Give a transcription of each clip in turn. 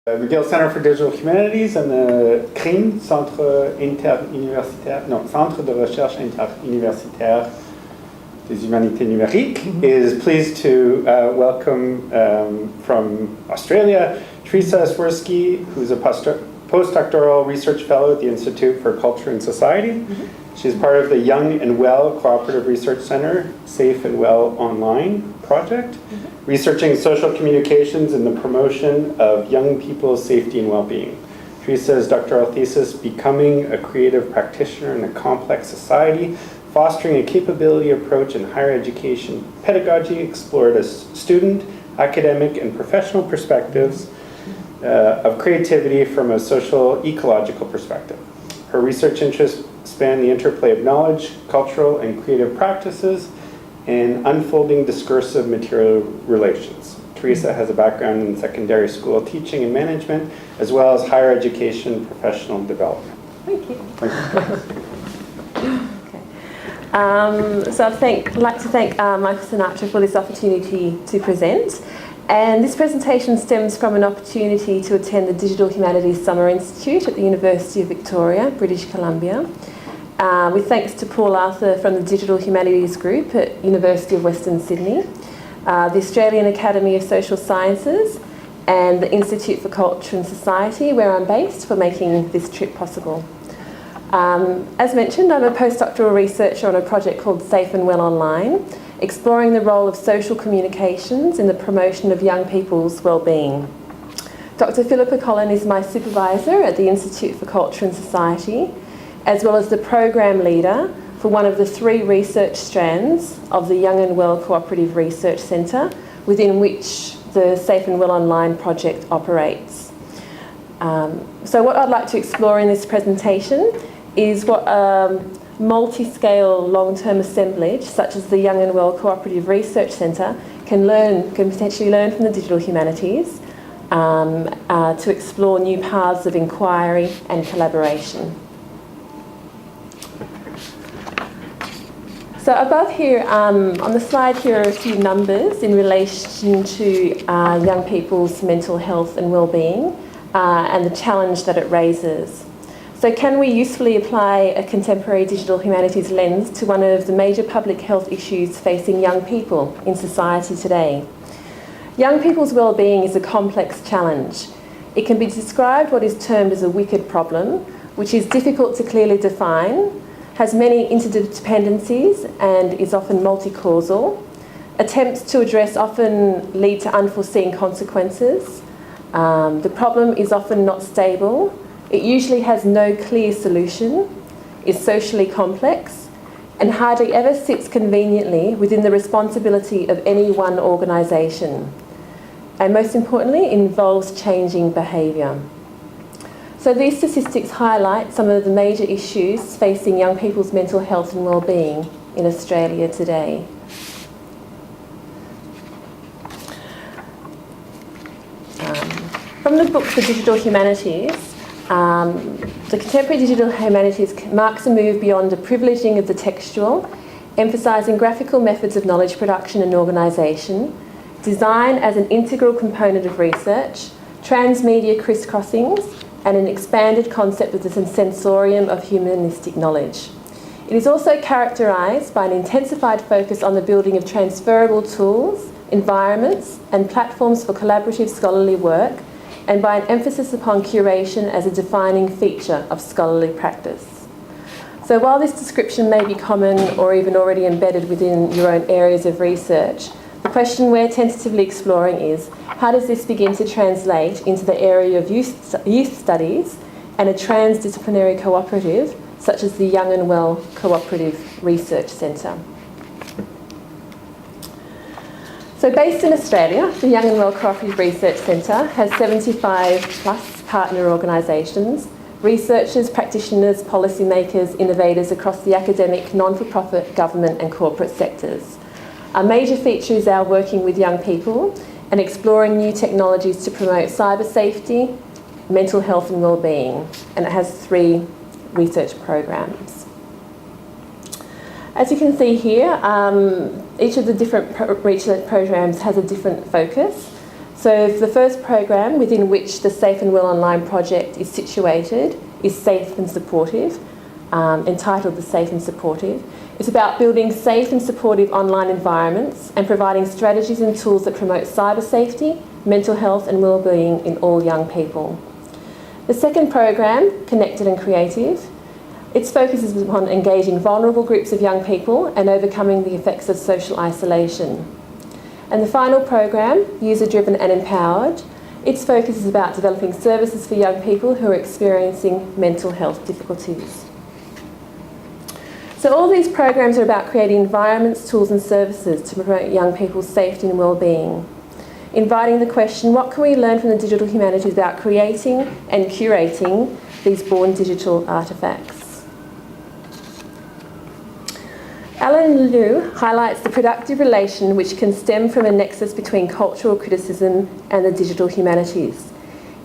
McGill Center for Digital Humanities and the CRIM, Centre Interuniversitaire, no, Centre de Recherche Interuniversitaire des Humanités Numériques, is pleased to welcome from Australia, Teresa Swerski, who's a postdoctoral research fellow at the Institute for Culture and Society. She's part of the Young and Well Cooperative Research Center, Safe and Well Online project, researching social communications and the promotion of young people's safety and well-being. Teresa's doctoral thesis, Becoming a Creative Practitioner in a Complex Society, Fostering a Capability Approach in Higher Education Pedagogy, explored as student, academic, and professional perspectives of creativity from a social ecological perspective. Her research interests span the interplay of knowledge, cultural, and creative practices, and unfolding discursive material relations. Teresa has a background in secondary school teaching and management, as well as higher education professional development. Thank you. Okay. So I'd like to thank Michael Sinatra for this opportunity to present. And this presentation stems from an opportunity to attend the Digital Humanities Summer Institute at the University of Victoria, British Columbia, with thanks to Paul Arthur from the Digital Humanities Group at University of Western Sydney, the Australian Academy of Social Sciences, and the Institute for Culture and Society, where I'm based, for making this trip possible. As mentioned, I'm a postdoctoral researcher on a project called Safe and Well Online, exploring the role of social communications in the promotion of young people's well-being. Dr. Philippa Collin is my supervisor at the Institute for Culture and Society, as well as the program leader for one of the 3 research strands of the Young and Well Cooperative Research Centre, within which the Safe and Well Online project operates. So what I'd like to explore in this presentation is what multi-scale long-term assemblage, such as the Young and Well Cooperative Research Centre, can potentially learn from the digital humanities to explore new paths of inquiry and collaboration. So above here, on the slide here are a few numbers in relation to young people's mental health and well-being and the challenge that it raises. So can we usefully apply a contemporary digital humanities lens to one of the major public health issues facing young people in society today? Young people's well-being is a complex challenge. It can be described what is termed as a wicked problem, which is difficult to clearly define, has many interdependencies and is often multi-causal. Attempts to address often lead to unforeseen consequences. The problem is often not stable. It usually has no clear solution, is socially complex, and hardly ever sits conveniently within the responsibility of any one organisation. And most importantly, involves changing behaviour. So these statistics highlight some of the major issues facing young people's mental health and well-being in Australia today. From the book The Digital Humanities, the contemporary digital humanities marks a move beyond a privileging of the textual, emphasising graphical methods of knowledge production and organisation, design as an integral component of research, transmedia crisscrossings, and an expanded concept of the sensorium of humanistic knowledge. It is also characterised by an intensified focus on the building of transferable tools, environments, and platforms for collaborative scholarly work, and by an emphasis upon curation as a defining feature of scholarly practice. So while this description may be common or even already embedded within your own areas of research, the question we're tentatively exploring is, how does this begin to translate into the area of youth studies and a transdisciplinary cooperative such as the Young and Well Cooperative Research Centre? So based in Australia, the Young and Well Cooperative Research Centre has 75 plus partner organisations, researchers, practitioners, policymakers, innovators across the academic, non-for-profit, government and corporate sectors. A major feature is our working with young people and exploring new technologies to promote cyber safety, mental health and well-being, and it has 3 research programs. As you can see here, each of the different research programs has a different focus. So the first program within which the Safe and Well Online project is situated is Safe and Supportive, entitled The Safe and Supportive. It's about building safe and supportive online environments and providing strategies and tools that promote cyber safety, mental health and wellbeing in all young people. The second program, Connected and Creative, its focus is upon engaging vulnerable groups of young people and overcoming the effects of social isolation. And the final program, User Driven and Empowered, its focus is about developing services for young people who are experiencing mental health difficulties. So all these programs are about creating environments, tools and services to promote young people's safety and wellbeing, inviting the question, what can we learn from the digital humanities about creating and curating these born digital artefacts? Alan Liu highlights the productive relation which can stem from a nexus between cultural criticism and the digital humanities.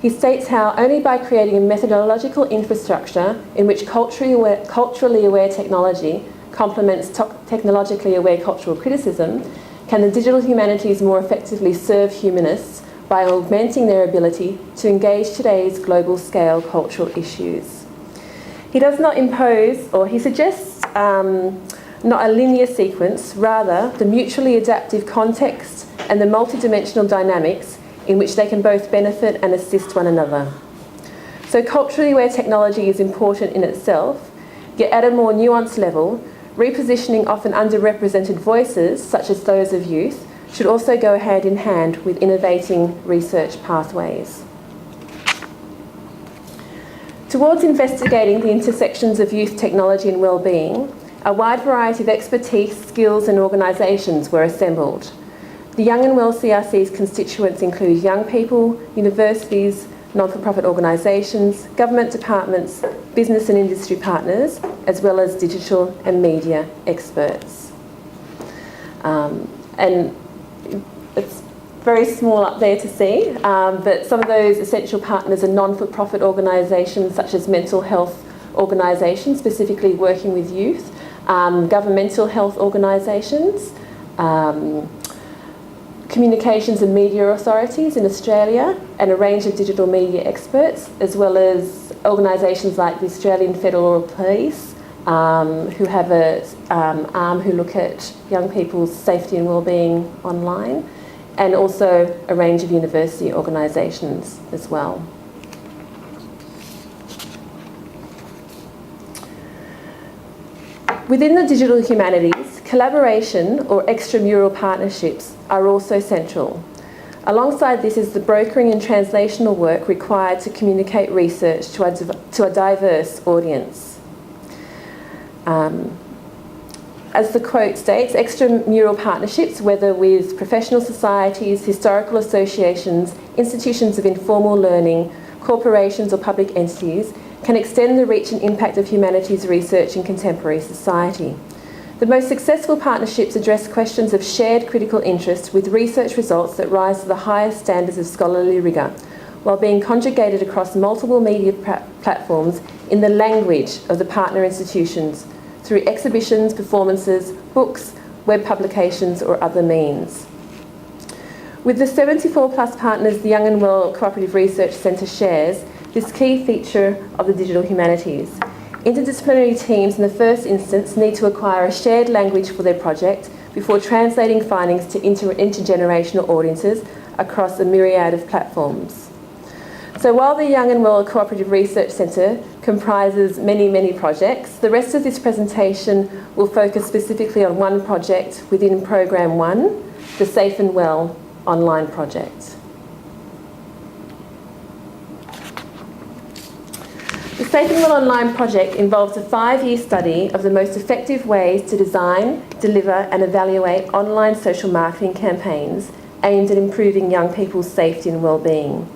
He states how only by creating a methodological infrastructure in which culturally aware technology complements technologically aware cultural criticism can the digital humanities more effectively serve humanists by augmenting their ability to engage today's global scale cultural issues. He does not impose, or he suggests not a linear sequence, rather the mutually adaptive context and the multidimensional dynamics in which they can both benefit and assist one another. So culturally aware technology is important in itself, yet at a more nuanced level, repositioning often underrepresented voices, such as those of youth, should also go hand in hand with innovating research pathways. Towards investigating the intersections of youth technology and wellbeing, a wide variety of expertise, skills and organisations were assembled. The Young and Well CRC's constituents include young people, universities, non-for-profit organisations, government departments, business and industry partners, as well as digital and media experts. And it's very small up there to see, but some of those essential partners are non-for-profit organisations such as mental health organisations, specifically working with youth, governmental health organisations, communications and media authorities in Australia, and a range of digital media experts, as well as organisations like the Australian Federal Police, who have an arm who look at young people's safety and wellbeing online, and also a range of university organisations as well. Within the digital humanities, collaboration or extramural partnerships are also central. Alongside this is the brokering and translational work required to communicate research to a diverse audience. As the quote states, extramural partnerships, whether with professional societies, historical associations, institutions of informal learning, corporations or public entities, can extend the reach and impact of humanities research in contemporary society. The most successful partnerships address questions of shared critical interest with research results that rise to the highest standards of scholarly rigour, while being conjugated across multiple media platforms in the language of the partner institutions through exhibitions, performances, books, web publications or other means. With the 74 plus partners the Young and Well Cooperative Research Centre shares, this key feature of the digital humanities. Interdisciplinary teams in the first instance need to acquire a shared language for their project before translating findings to intergenerational audiences across a myriad of platforms. So while the Young and Well Cooperative Research Centre comprises many, many projects, the rest of this presentation will focus specifically on one project within Program 1, the Safe and Well online project. The Safe and Well Online project involves a 5-year study of the most effective ways to design, deliver and evaluate online social marketing campaigns aimed at improving young people's safety and wellbeing.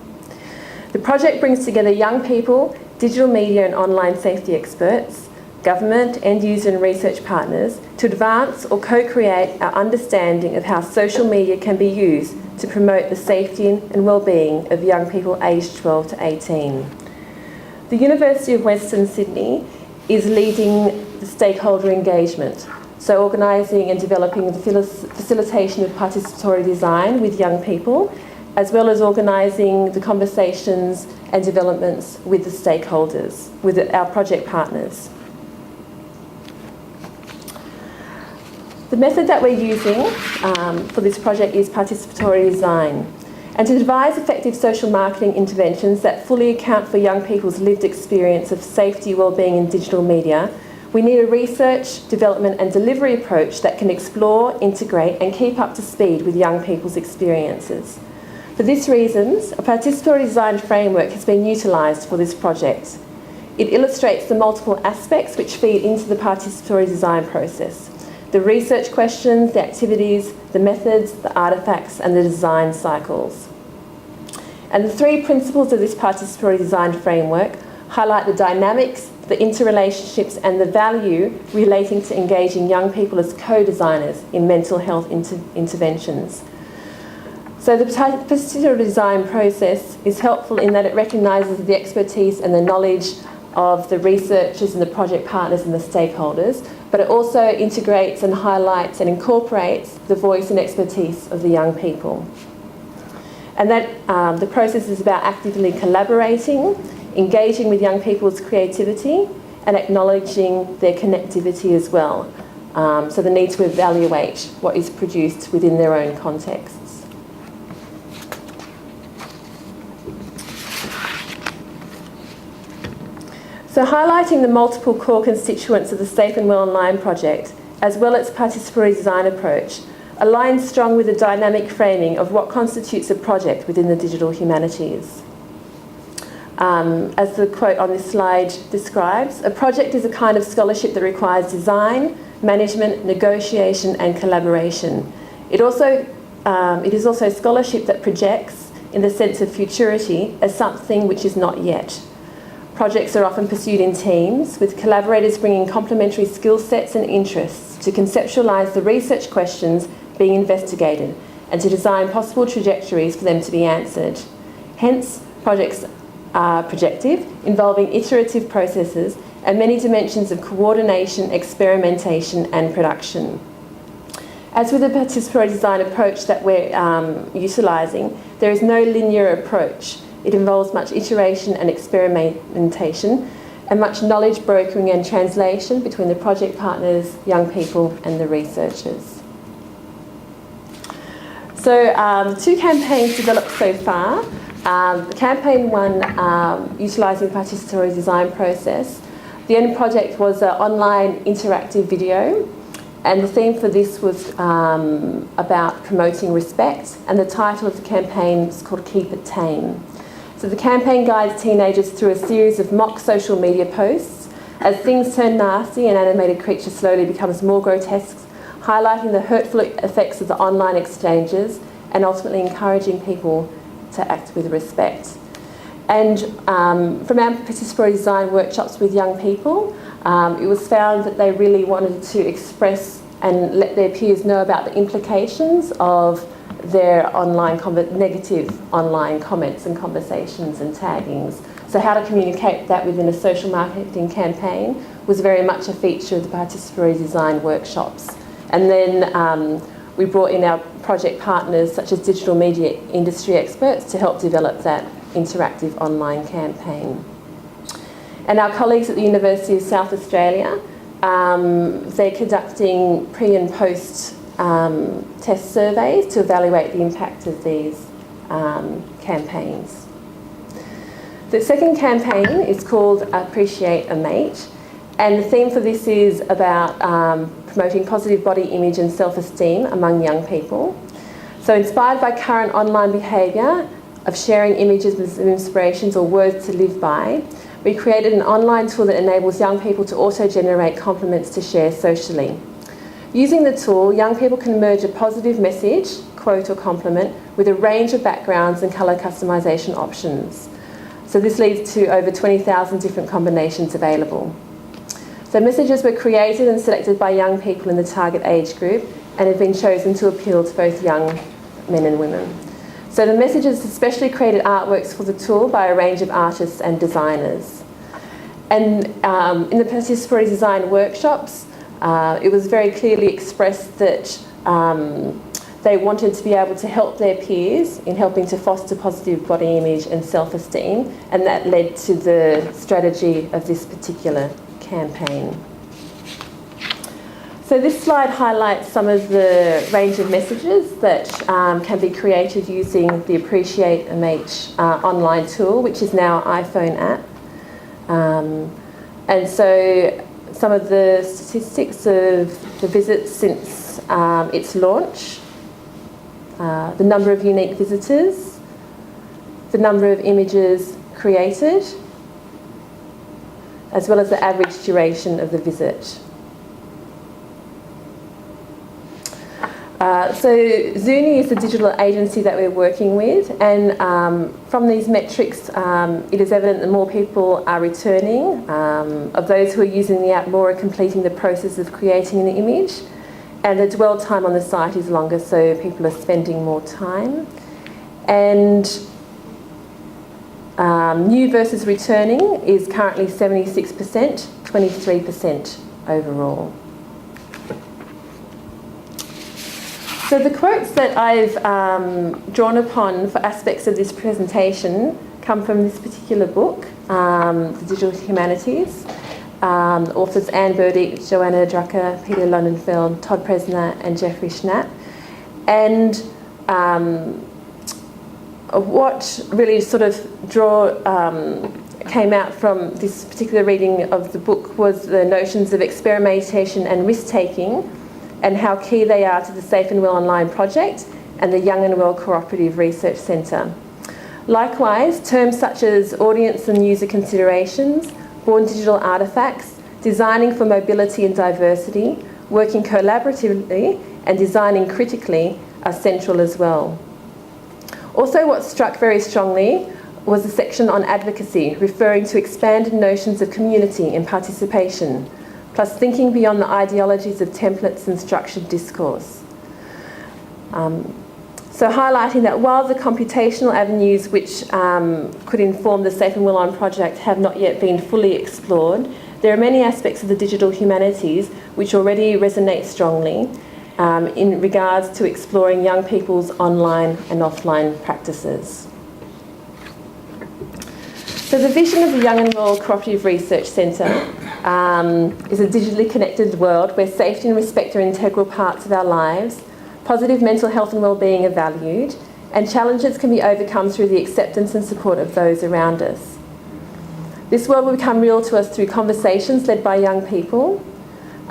The project brings together young people, digital media and online safety experts, government, end user and research partners to advance or co-create our understanding of how social media can be used to promote the safety and wellbeing of young people aged 12 to 18. The University of Western Sydney is leading the stakeholder engagement, so organising and developing the facilitation of participatory design with young people as well as organising the conversations and developments with the stakeholders, with our project partners. The method that we're using for this project is participatory design. And to devise effective social marketing interventions that fully account for young people's lived experience of safety, wellbeing in digital media, we need a research, development and delivery approach that can explore, integrate and keep up to speed with young people's experiences. For these reasons, a participatory design framework has been utilised for this project. It illustrates the multiple aspects which feed into the participatory design process: the research questions, the activities, the methods, the artefacts and the design cycles. And the three principles of this participatory design framework highlight the dynamics, the interrelationships and the value relating to engaging young people as co-designers in mental health interventions. So the participatory design process is helpful in that it recognises the expertise and the knowledge of the researchers and the project partners and the stakeholders, but it also integrates and highlights and incorporates the voice and expertise of the young people. And that the process is about actively collaborating, engaging with young people's creativity and acknowledging their connectivity as well. So the need to evaluate what is produced within their own contexts. So highlighting the multiple core constituents of the Safe and Well Online project, as well as participatory design approach, aligns strong with the dynamic framing of what constitutes a project within the digital humanities. As the quote on this slide describes, a project is a kind of scholarship that requires design, management, negotiation and collaboration. It is also scholarship that projects in the sense of futurity as something which is not yet. Projects are often pursued in teams, with collaborators bringing complementary skill sets and interests to conceptualise the research questions being investigated and to design possible trajectories for them to be answered. Hence, projects are projective, involving iterative processes and many dimensions of coordination, experimentation and production. As with the participatory design approach that we're utilising, there is no linear approach. It involves much iteration and experimentation and much knowledge brokering and translation between the project partners, young people and the researchers. So 2 campaigns developed so far. Campaign 1, utilising the participatory design process. The end project was an online interactive video, and the theme for this was about promoting respect, and the title of the campaign was called Keep It Tame. So the campaign guides teenagers through a series of mock social media posts as things turn nasty and animated creature slowly becomes more grotesque, highlighting the hurtful effects of the online exchanges and ultimately encouraging people to act with respect. And from our participatory design workshops with young people, it was found that they really wanted to express and let their peers know about the implications of their negative online comments and conversations and taggings. So how to communicate that within a social marketing campaign was very much a feature of the participatory design workshops. And then we brought in our project partners such as digital media industry experts to help develop that interactive online campaign. And our colleagues at the University of South Australia, they're conducting pre and post test surveys to evaluate the impact of these campaigns. The second campaign is called Appreciate a Mate, and the theme for this is about promoting positive body image and self-esteem among young people. So inspired by current online behaviour of sharing images with inspirations or words to live by, we created an online tool that enables young people to auto-generate compliments to share socially. Using the tool, young people can merge a positive message, quote or compliment, with a range of backgrounds and colour customisation options. So this leads to over 20,000 different combinations available. So messages were created and selected by young people in the target age group and have been chosen to appeal to both young men and women. So the messages especially created artworks for the tool by a range of artists and designers. And in the participatory design workshops, it was very clearly expressed that they wanted to be able to help their peers in helping to foster positive body image and self-esteem, and that led to the strategy of this particular campaign. So this slide highlights some of the range of messages that can be created using the Appreciate MH online tool, which is now an iPhone app. And so some of the statistics of the visits since its launch, the number of unique visitors, the number of images created, as well as the average duration of the visit. So Zuni is the digital agency that we're working with, and from these metrics it is evident that more people are returning. Of those who are using the app, more are completing the process of creating an image, and the dwell time on the site is longer, so people are spending more time. And new versus returning is currently 76%, 23% overall. So the quotes that I've drawn upon for aspects of this presentation come from this particular book, The Digital Humanities. Authors Anne Burdick, Joanna Drucker, Peter Lundenfeld, Todd Presner and Jeffrey Schnapp. And what really sort of came out from this particular reading of the book was the notions of experimentation and risk-taking, and how key they are to the Safe and Well Online project and the Young and Well Cooperative Research Centre. Likewise, terms such as audience and user considerations, born digital artefacts, designing for mobility and diversity, working collaboratively and designing critically are central as well. Also, what struck very strongly was the section on advocacy, referring to expanded notions of community and participation, plus thinking beyond the ideologies of templates and structured discourse. So highlighting that while the computational avenues which could inform the Safe and Well On project have not yet been fully explored, there are many aspects of the digital humanities which already resonate strongly in regards to exploring young people's online and offline practices. So the vision of the Young and Well Cooperative Research Centre is a digitally connected world where safety and respect are integral parts of our lives, positive mental health and well-being are valued, and challenges can be overcome through the acceptance and support of those around us. This world will become real to us through conversations led by young people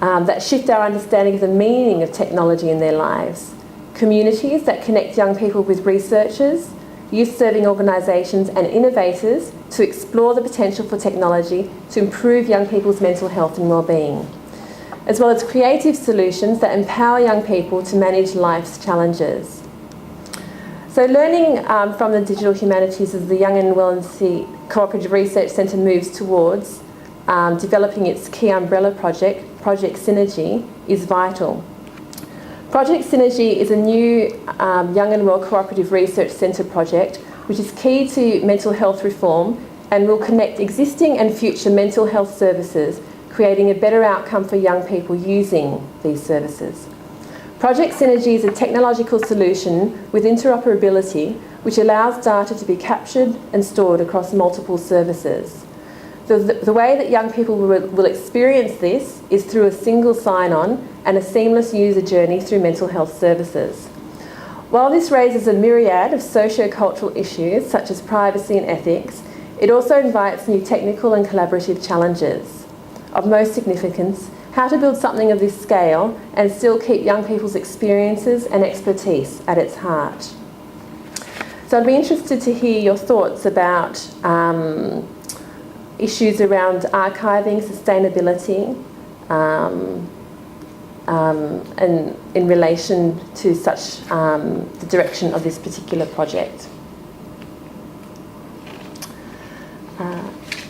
that shift our understanding of the meaning of technology in their lives, communities that connect young people with researchers, youth-serving organisations and innovators to explore the potential for technology to improve young people's mental health and well-being, as well as creative solutions that empower young people to manage life's challenges. So learning from the digital humanities as the Young and Well Cooperative Research Centre moves towards developing its key umbrella project, Project Synergy, is vital. Project Synergy is a new Young and Well Cooperative Research Centre project which is key to mental health reform and will connect existing and future mental health services, creating a better outcome for young people using these services. Project Synergy is a technological solution with interoperability which allows data to be captured and stored across multiple services. The way that young people will experience this is through a single sign-on and a seamless user journey through mental health services. While this raises a myriad of socio-cultural issues such as privacy and ethics, it also invites new technical and collaborative challenges. Of most significance, how to build something of this scale and still keep young people's experiences and expertise at its heart. So I'd be interested to hear your thoughts about issues around archiving, sustainability, and in relation to such the direction of this particular project.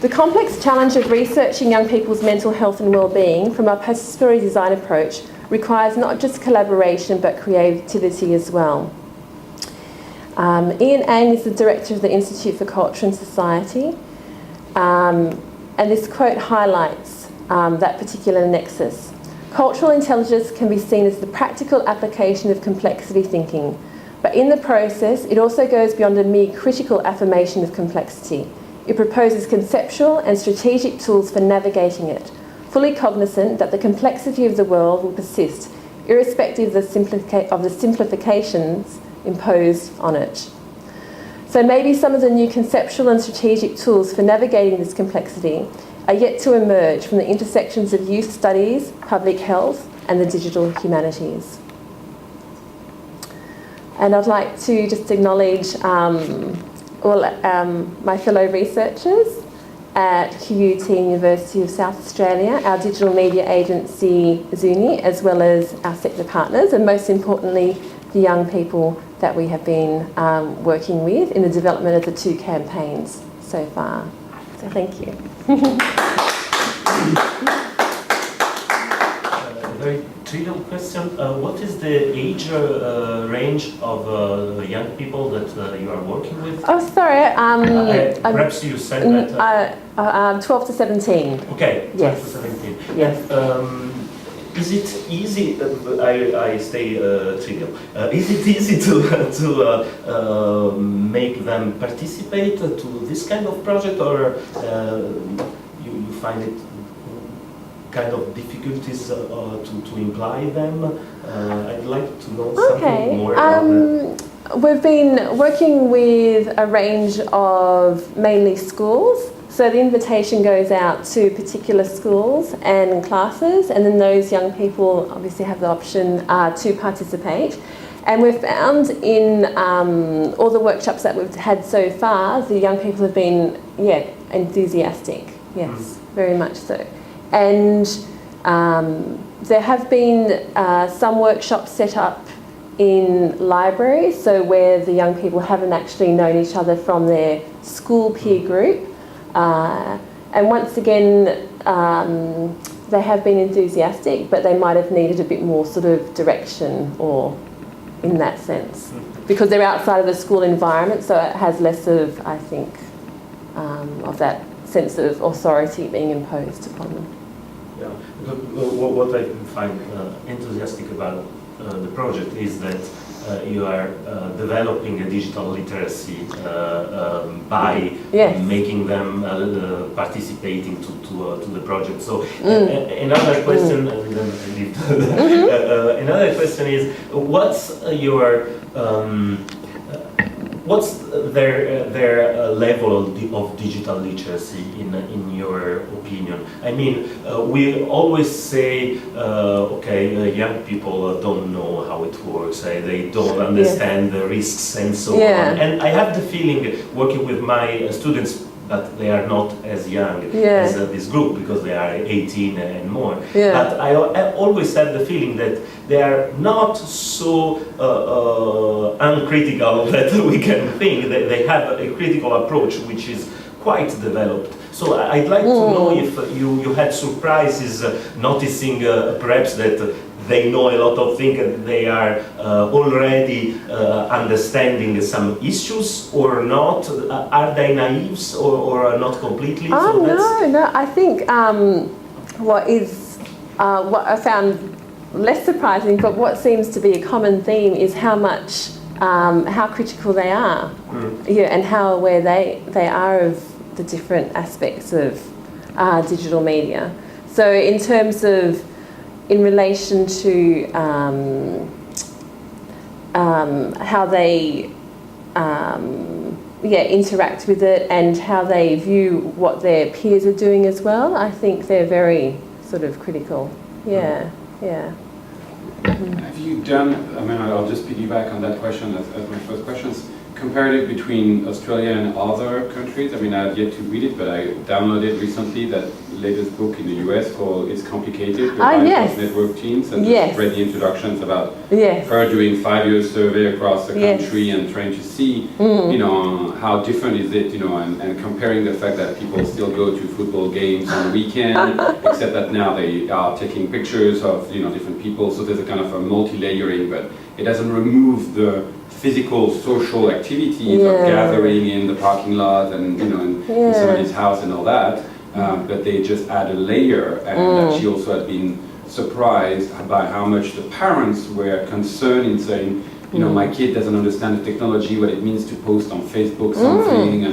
The complex challenge of researching young people's mental health and well-being from our participatory design approach requires not just collaboration but creativity as well. Ian Ang is the director of the Institute for Culture and Society, and this quote highlights that particular nexus. Cultural intelligence can be seen as the practical application of complexity thinking, but in the process, it also goes beyond a mere critical affirmation of complexity. It proposes conceptual and strategic tools for navigating it, fully cognizant that the complexity of the world will persist, irrespective of the simplifications imposed on it. So maybe some of the new conceptual and strategic tools for navigating this complexity are yet to emerge from the intersections of youth studies, public health, and the digital humanities. And I'd like to just acknowledge my fellow researchers at QUT University of South Australia, our digital media agency Zuni, as well as our sector partners, and most importantly, the young people that we have been working with in the development of the 2 campaigns so far. So thank you. Very trivial question. What is the age range of young people that you are working with? Oh, sorry. Perhaps you said that. 12 to 17. Okay, 12 Yes. to 17. Yes. Is it easy? I stay trivial. Is it easy to make them participate to this kind of project, or you find it kind of difficulties to imply them? I'd like to know something more about that. We've been working with a range of mainly schools. So the invitation goes out to particular schools and classes, and then those young people obviously have the option to participate. And we've found in all the workshops that we've had so far, the young people have been, enthusiastic. Yes, very much so. And there have been some workshops set up in libraries, so where the young people haven't actually known each other from their school peer group. And once again, they have been enthusiastic, but they might have needed a bit more sort of direction, or in that sense, because they're outside of the school environment, so it has less of, I think, of that sense of authority being imposed upon them. Yeah, what I find enthusiastic about the project is that you are developing a digital literacy by making them participating to the project. So another question, and then I leave another question is, what's your what's their level of digital literacy in your opinion? I mean, we always say, young people don't know how it works, they don't understand the risks and so on. And I have the feeling, working with my students, that they are not as young as this group, because they are 18 and more. But I always had the feeling that they are not so uncritical that we can think. That they have a critical approach which is quite developed. So I'd like to know if you had surprises noticing perhaps that they know a lot of things and they are already understanding some issues, or not? Are they naives or not completely? Oh, no. I think what I found less surprising, but what seems to be a common theme, is how critical they are, and how aware they are of the different aspects of digital media. So in terms of, in relation to how they interact with it and how they view what their peers are doing as well, I think they're very sort of critical. Have you done, I mean, I'll just piggyback on that question as my first questions, comparative between Australia and other countries? I mean, I've yet to read it, but I downloaded recently that latest book in the US called It's Complicated, the Life of Network Teens, and just read the introductions about her doing 5-year survey across the country and trying to see, how different is it, and comparing the fact that people still go to football games on the weekend, except that now they are taking pictures of, different people, so there's a kind of a multi-layering, but it doesn't remove the physical social activities of gathering in the parking lot and in somebody's house and all that, but they just add a layer, and that she also had been surprised by how much the parents were concerned in saying, you know, my kid doesn't understand the technology, what it means to post on Facebook something,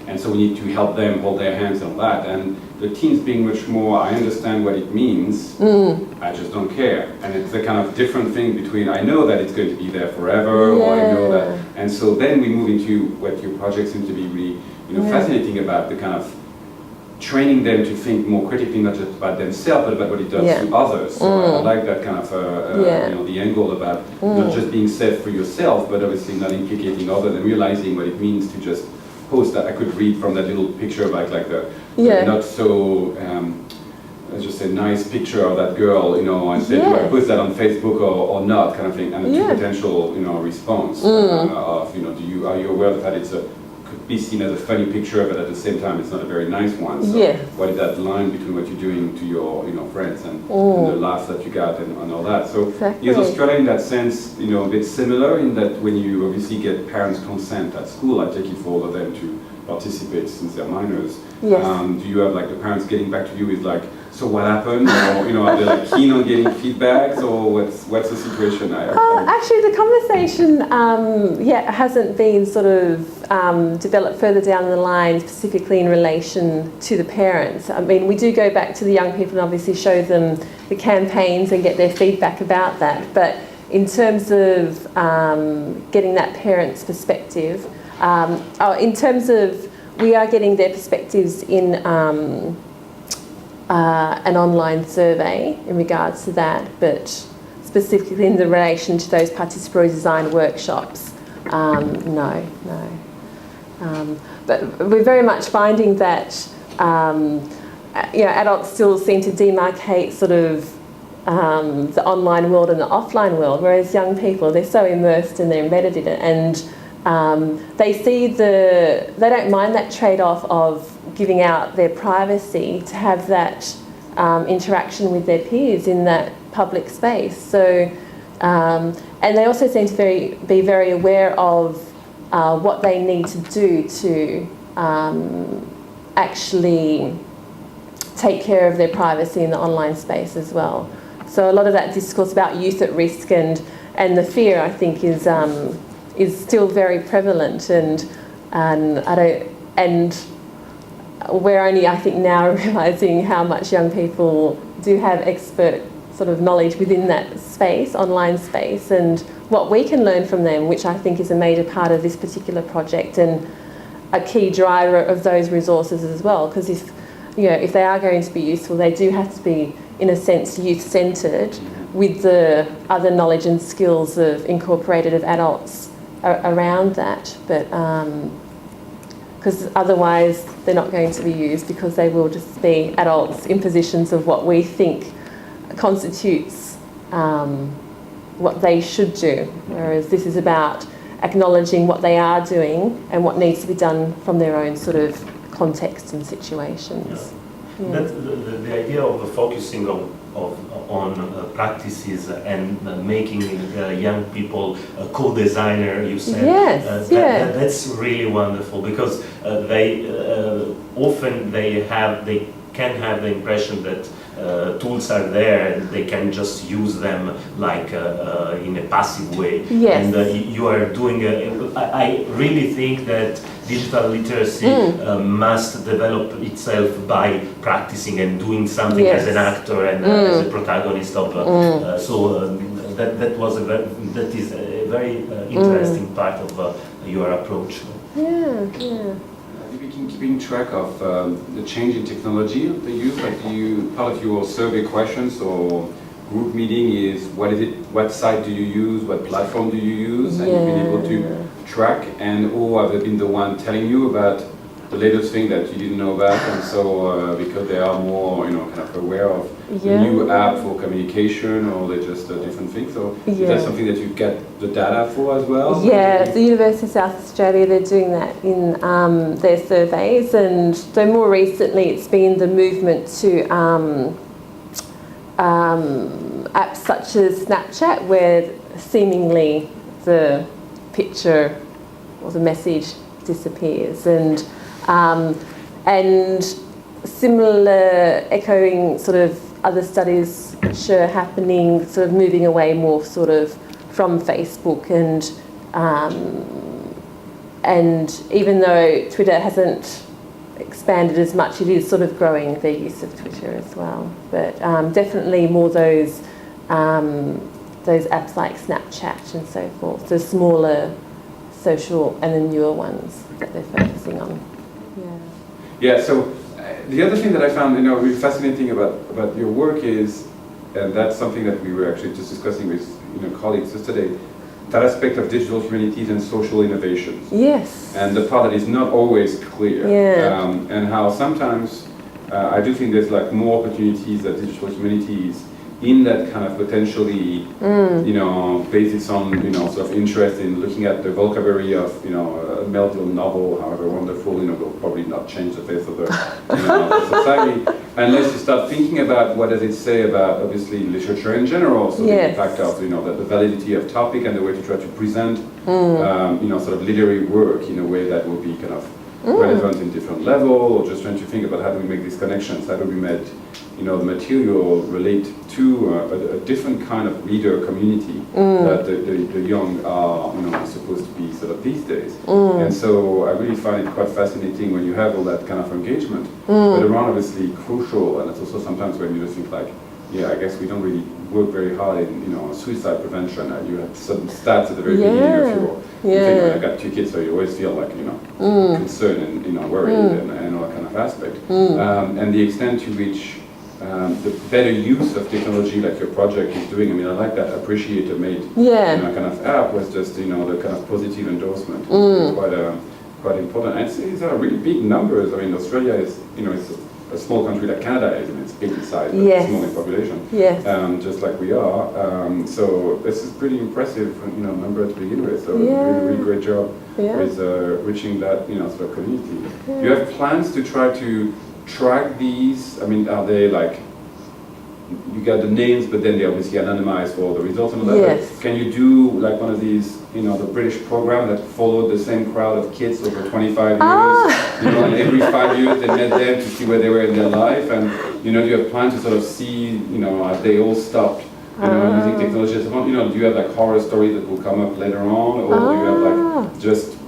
and so we need to help them hold their hands on that. And the teens being much more, I understand what it means, I just don't care. And it's a kind of different thing between, I know that it's going to be there forever, or I know that. And so then we move into what your project seems to be really, you know, fascinating about, the kind of training them to think more critically, not just about themselves, but about what it does to others. So I like that kind of, you know, the angle about not just being safe for yourself, but obviously not implicating others and realizing what it means to just post that. I could read from that little picture about like the not so, let's just say, nice picture of that girl, you know, and say, do I post that on Facebook or not, kind of thing, and the potential, you know, response of, you know, are you aware that it's could be seen as a funny picture, but at the same time it's not a very nice one. So what is that line between what you're doing to your, you know, friends and the laughs that you got and all that? So is Australia in that sense, you know, a bit similar in that when you obviously get parents' consent at school, I take it for all of them to participate since they're minors. Do you have like the parents getting back to you with like, so what happened? Or, you know, are they like keen on getting feedbacks, or what's the situation? Actually, the conversation, hasn't been sort of developed further down the line, specifically in relation to the parents. I mean, we do go back to the young people and obviously show them the campaigns and get their feedback about that. But in terms of getting that parent's perspective, in terms of, we are getting their perspectives in an online survey in regards to that, but specifically in the relation to those participatory design workshops, no. But we're very much finding that you know, adults still seem to demarcate sort of the online world and the offline world, whereas young people, they're so immersed and they're embedded in it, and they don't mind that trade-off of giving out their privacy to have that interaction with their peers in that public space. So, and they also seem to be very aware of what they need to do to actually take care of their privacy in the online space as well. So a lot of that discourse about youth at risk and the fear, I think, is still very prevalent, and we're only, I think, now realising how much young people do have expert sort of knowledge within that space, online space, and what we can learn from them, which I think is a major part of this particular project and a key driver of those resources as well. Because if they are going to be useful, they do have to be, in a sense, youth-centred, with the other knowledge and skills of incorporated of adults around that. But because otherwise they're not going to be used, because they will just be adults in positions of what we think constitutes what they should do, whereas this is about acknowledging what they are doing and what needs to be done from their own sort of context and situations. That's the idea of focusing on practices and making young people a co-designer, you said. That's really wonderful, because they often they can have the impression that tools are there and they can just use them like in a passive way. And you are doing I really think that digital literacy must develop itself by practicing and doing something as an actor and as a protagonist of that is a very interesting part of your approach. Have you been keeping track of the change in technology they use? Like, part of your survey questions or group meeting is what site do you use, what platform do you use, and you've been able to track, or have they been the one telling you about the latest thing that you didn't know about, and so because they are more, kind of aware of the new app for communication, or they're just different things? So is that something that you get the data for as well? Yeah, the University of South Australia, they're doing that in their surveys, and so more recently it's been the movement to apps such as Snapchat, where seemingly the picture or the message disappears, and similar echoing sort of other studies show happening, sort of moving away more sort of from Facebook, and even though Twitter hasn't expanded as much, it is sort of growing their use of Twitter as well. But definitely more those apps like Snapchat and so forth, the smaller social and the newer ones that they're focusing on. Yeah, so the other thing that I found, really fascinating about your work is, and that's something that we were actually just discussing with colleagues yesterday, that aspect of digital humanities and social innovations. Yes. And the part that is not always clear. Yeah. And how sometimes I do think there's like more opportunities that digital humanities in that kind of potentially, basis on, sort of interest in looking at the vocabulary of, a Melville novel, however wonderful, will probably not change the face of the society, unless you start thinking about what does it say about, obviously, literature in general, so the impact of, the validity of topic and the way to try to present, sort of literary work in a way that will be kind of relevant in different level, or just trying to think about how do we make these connections, how do we make the material relate to a different kind of reader community that the young are supposed to be sort of these days. And so I really find it quite fascinating when you have all that kind of engagement, but around obviously crucial, and it's also sometimes when you just think like, I guess we don't really work very hard in suicide prevention. You have some stats at the very beginning of your thing. I got 2 kids, so you always feel like concerned and worried and all that kind of aspect. And the extent to which the better use of technology like your project is doing. I mean, I like that Appreciator made kind of app was just the kind of positive endorsement. It's quite important. And these are really big numbers. I mean, Australia is it's a small country like Canada is, and it's big in size, but small in population. Just like we are. So this is pretty impressive, number to begin with. So really great job with reaching that sort of community. Do you have plans to try to track these? I mean, are they like, you got the names, but then they obviously anonymized for the results and all that. Can you do like one of these, the British program that followed the same crowd of kids over 25 years? And every 5 years they met them to see where they were in their life, and do you have plans to sort of see, as they all stopped, using technology? Do you have like horror stories that will come up later on, or do you have like just,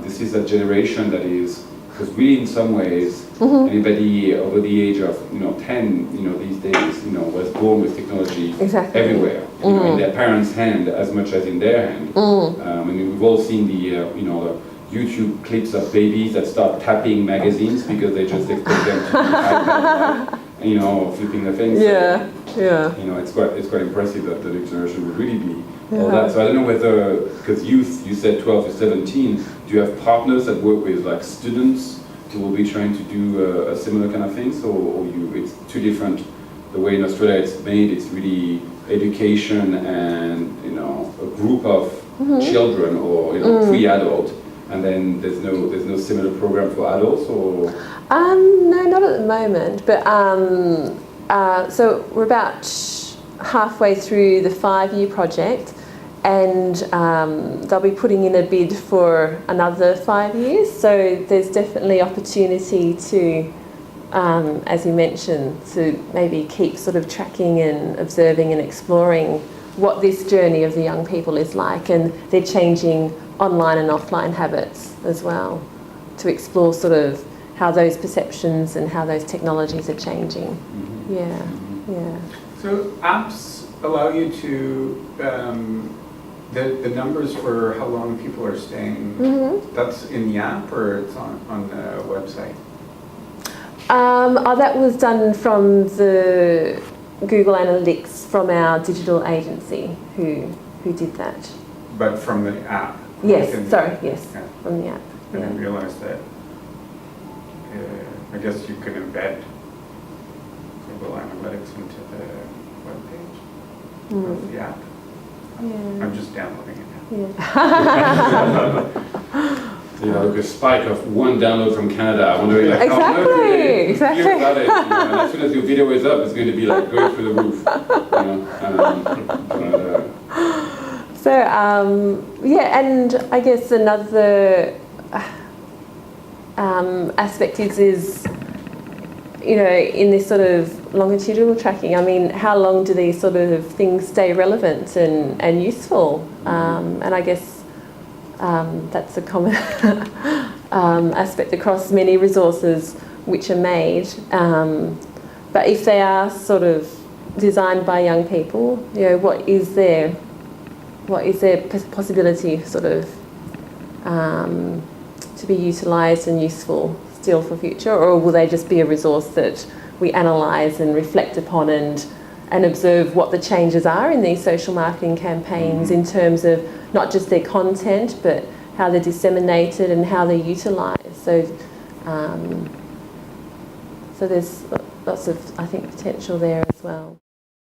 this is a generation that is. Because really, in some ways, anybody over the age of 10, these days, was born with technology everywhere, in their parents' hand as much as in their hand. And we've all seen the YouTube clips of babies that start tapping magazines because they just expect them to be iPad, flipping the things. It's quite impressive that the next generation would really be all that. So I don't know whether, because youth, you said 12 to 17, do you have partners that work with like students who will be trying to do a similar kind of things, or it's too different? The way in Australia it's made, it's really education and a group of children or pre-adult, and then there's no similar program for adults, or? No, not at the moment, but so we're about halfway through the 5-year project, and they'll be putting in a bid for another 5 years, so there's definitely opportunity to, as you mentioned, to maybe keep sort of tracking and observing and exploring what this journey of the young people is like, and their changing online and offline habits as well, to explore sort of how those perceptions and how those technologies are changing. So apps allow you to, the numbers for how long people are staying, that's in the app or it's on the website? That was done from the Google Analytics from our digital agency who did that. But from the app? Yes, from the app. I didn't realize that. I guess you could embed Google Analytics into the webpage of the app. I'm just downloading it now. Like a spike of one download from Canada. I'm wondering like how much exactly. About it, and as soon as your video is up, it's going to be like going through the roof. So and I guess another aspect is you know, in this sort of longitudinal tracking, I mean, how long do these sort of things stay relevant and useful? And I guess that's a common aspect across many resources which are made. But if they are sort of designed by young people, you know, what is their possibility sort of to be utilised and useful still for future, or will they just be a resource that we analyse and reflect upon and observe what the changes are in these social marketing campaigns in terms of not just their content but how they're disseminated and how they're utilised. So there's lots of, I think, potential there as well.